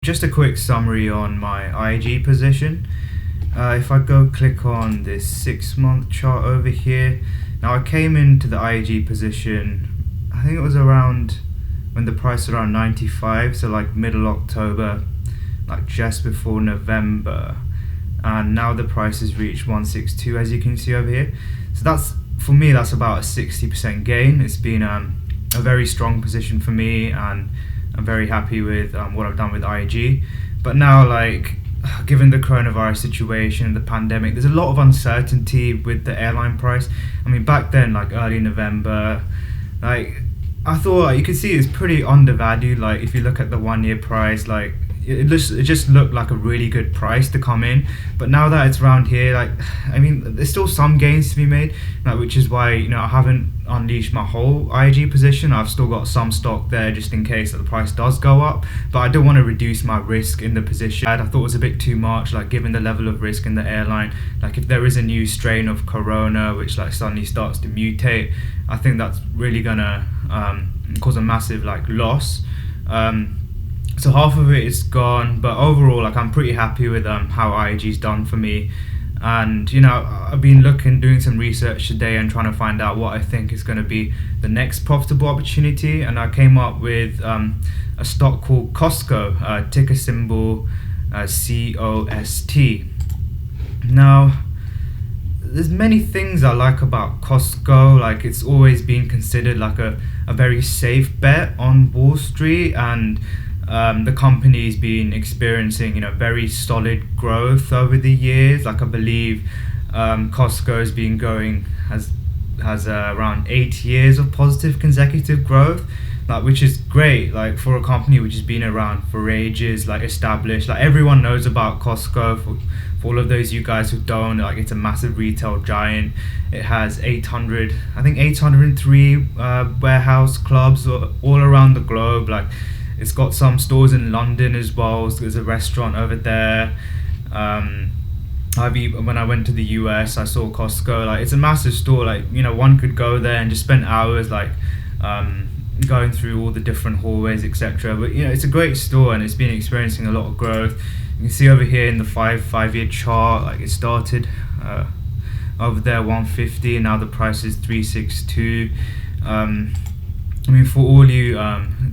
just a quick summary on my IG position. If I go click on this 6 month chart over here, now I came into the IG position, I think it was around when the price was around 95, so like middle October, like just before November, and now the price has reached 162 as you can see over here. So that's, for me, that's about a 60% gain. It's been a very strong position for me, and I'm very happy with what I've done with IG. But now, like, given the coronavirus situation, the pandemic, there's a lot of uncertainty with the airline price. I mean, back then, like early November, like I thought, like, you could see it's pretty undervalued. Like if you look at the 1 year price, like it just looked like a really good price to come in. But now that it's around here, like, I mean, there's still some gains to be made, like, which is why, you know, I haven't unleashed my whole IG position. I've still got some stock there just in case that the price does go up, but I don't want to reduce my risk in the position. I thought it was a bit too much, like given the level of risk in the airline. Like if there is a new strain of corona which like suddenly starts to mutate, I think that's really gonna cause a massive like loss. So half of it is gone, but overall, like, I'm pretty happy with how IG's done for me. And you know, I've been doing some research today and trying to find out what I think is going to be the next profitable opportunity. And I came up with a stock called Costco, ticker symbol COST. Now, there's many things I like about Costco. Like it's always been considered like a very safe bet on Wall Street, and the company's been experiencing, you know, very solid growth over the years. Like I believe Costco has been going has around 8 years of positive consecutive growth, like, which is great. Like for a company which has been around for ages, like established, like everyone knows about Costco. For all of those you guys who don't, like, it's a massive retail giant. It has 803 warehouse clubs all around the globe. Like it's got some stores in London as well. So there's a restaurant over there. When I went to the US, I saw Costco. Like it's a massive store. Like, you know, one could go there and just spend hours like going through all the different hallways, etc. But you know, it's a great store and it's been experiencing a lot of growth. You can see over here in the five-year chart, like it started over there 150, and now the price is 362. I mean, for all you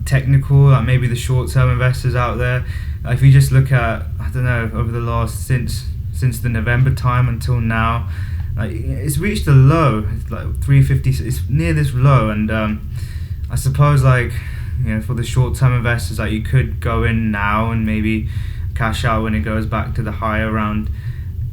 technical, like maybe the short-term investors out there, if you just look at, I don't know, over the last since the November time until now, like it's reached a low. It's like 350. It's near this low, and I suppose, like, you know, for the short-term investors, like you could go in now and maybe cash out when it goes back to the high around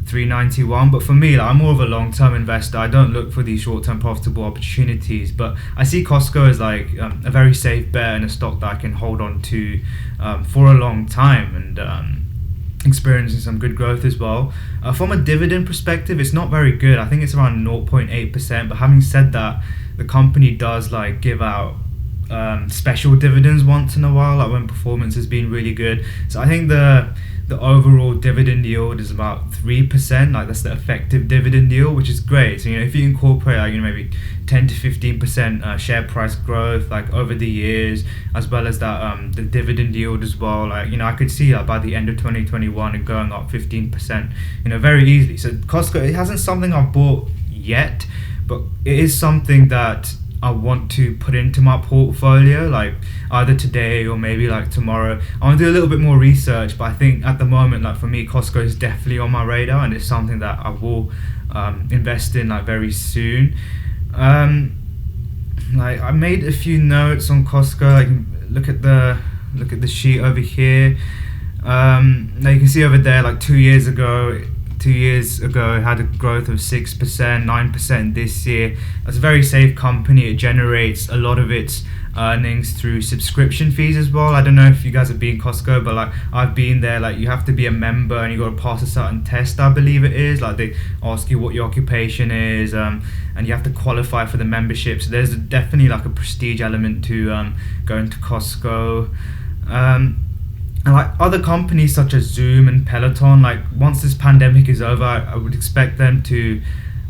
391. But for me, like, I'm more of a long-term investor. I don't look for these short-term profitable opportunities, but I see Costco as like a very safe bet and a stock that I can hold on to for a long time, and experiencing some good growth as well. From a dividend perspective, it's not very good. I think it's around 0.8%, but having said that, the company does like give out special dividends once in a while, like when performance has been really good. So I think the overall dividend yield is about 3%. Like that's the effective dividend yield, which is great. So, you know, if you incorporate, like, you know, maybe 10 to 15% share price growth like over the years, as well as that the dividend yield as well, like, you know, I could see by the end of 2021 it going up 15%, you know, very easily. So Costco, it hasn't something I've bought yet, but it is something that I want to put into my portfolio, like either today or maybe like tomorrow. I want to do a little bit more research, but I think at the moment, like for me, Costco is definitely on my radar, and it's something that I will invest in like very soon. Like I made a few notes on Costco. Like look at the sheet over here. Now you can see over there, like 2 years ago, it had a growth of 6%, 9% this year. It's a very safe company. It generates a lot of its earnings through subscription fees as well. I don't know if you guys have been Costco, but like I've been there. Like you have to be a member and you got to pass a certain test, I believe it is. Like they ask you what your occupation is, and you have to qualify for the membership. So there's definitely like a prestige element to going to Costco. And like other companies such as Zoom and Peloton, like once this pandemic is over, I would expect them to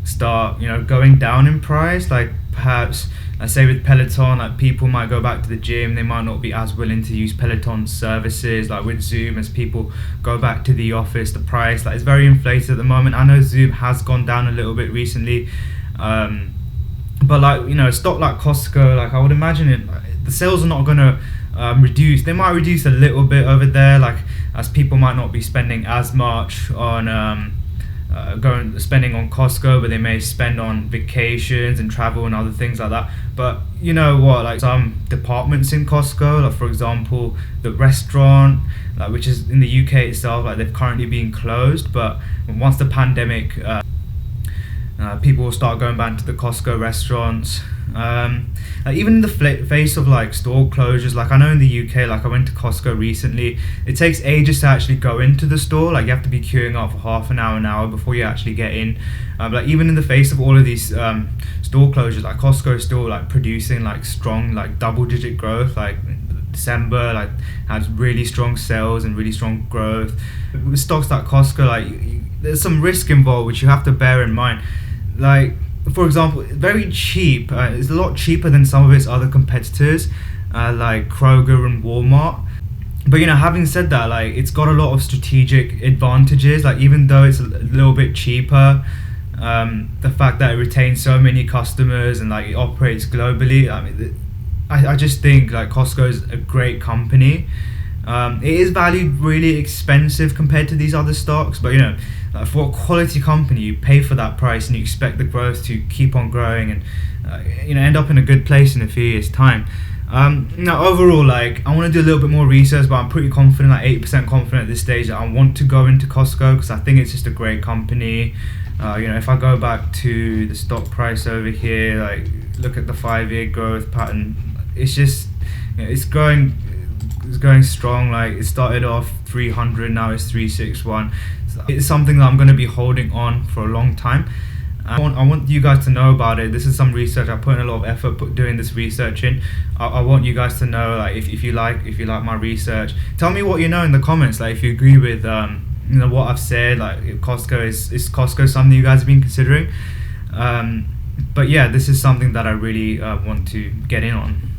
start, you know, going down in price. Like perhaps, I say with Peloton, like people might go back to the gym, they might not be as willing to use Peloton services. Like with Zoom, as people go back to the office, the price like it's very inflated at the moment. I know Zoom has gone down a little bit recently, but like a stock like Costco, like I would imagine the sales are not gonna reduce. They might reduce a little bit over there, like as people might not be spending as much on spending on Costco, but they may spend on vacations and travel and other things like that. But you know what, like some departments in Costco, like for example the restaurant, like which is in the UK itself, like they've currently been closed, but once the pandemic people will start going back to the Costco restaurants. Like even in the face of like store closures, like I know in the UK, like I went to Costco recently, it takes ages to actually go into the store. Like you have to be queuing up for half an hour before you actually get in. Like even in the face of all of these store closures, like Costco is still like producing like strong like double-digit growth. Like December like had really strong sales and really strong growth. With stocks like Costco, like there's some risk involved which you have to bear in mind. Like for example, very cheap. It's a lot cheaper than some of its other competitors, like Kroger and Walmart. But having said that, like it's got a lot of strategic advantages. Like even though it's a little bit cheaper, the fact that it retains so many customers and like it operates globally. I mean, I just think like Costco is a great company. It is valued really expensive compared to these other stocks, but like for a quality company, you pay for that price and you expect the growth to keep on growing and end up in a good place in a few years' time. Now overall, like I want to do a little bit more research, but I'm pretty confident, like 8% confident at this stage, that I want to go into Costco because I think it's just a great company. If I go back to the stock price over here, like look at the 5-year growth pattern, it's just it's going strong. Like it started off 300, now it's 361. It's something that I'm going to be holding on for a long time. I want you guys to know about it. This is some research. I put in a lot of effort doing this research in. I want you guys to know, like if you like my research, tell me what you know in the comments. Like if you agree with what I've said. Like Costco is Costco something you guys have been considering? But yeah, this is something that I really want to get in on.